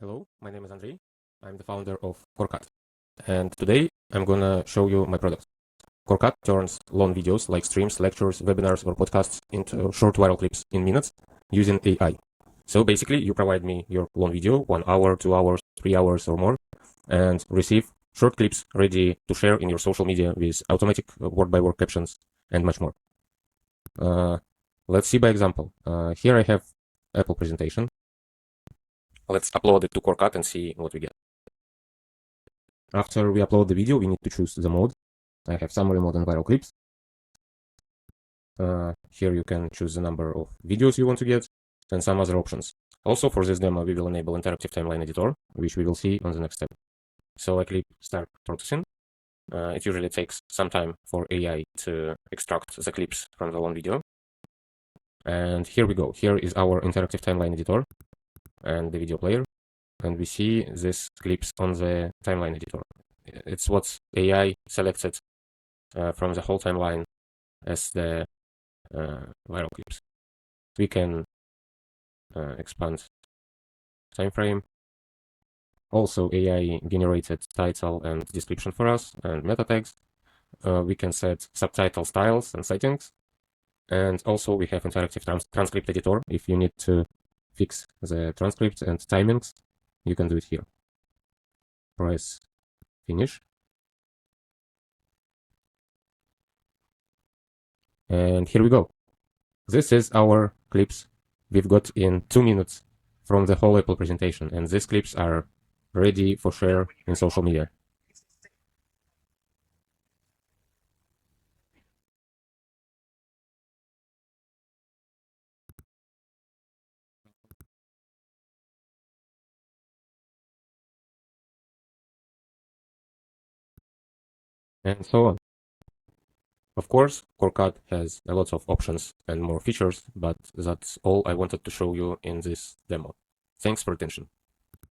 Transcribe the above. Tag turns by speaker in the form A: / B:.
A: Hello, my name is Andrei. I'm the founder of CoreCut. And today I'm gonna show you my product. CoreCut turns long videos like streams, lectures, webinars, or podcasts into short viral clips in minutes using AI. So basically, you provide me your long video, 1 hour, 2 hours, 3 hours or more, and receive short clips ready to share in your social media with automatic word-by-word captions and much more. Let's see by example. Here I have Apple presentation. Let's upload it to CoreCut and see what we get. After we upload the video, we need to choose the mode. I have summary mode and viral clips. Here you can choose the number of videos you want to get and some other options. Also, for this demo, we will enable interactive timeline editor, which we will see on the next step. So I click start processing. It usually takes some time for AI to extract the clips from the long video. And here we go. Here is our interactive timeline editor and the video player. And we see these clips on the timeline editor. It's what AI selected from the whole timeline as the viral clips. We can expand time frame. Also, AI generated title and description for us and meta tags. We can set subtitle styles and settings. And also we have interactive transcript editor. If you need to fix the transcript and timings, you can do it here. Press finish. And here we go. This is our clips we've got in 2 minutes from the whole Apple presentation. And these clips are ready for share in social media. And so on. Of course, CoreCut has a lot of options and more features, but that's all I wanted to show you in this demo. Thanks for attention.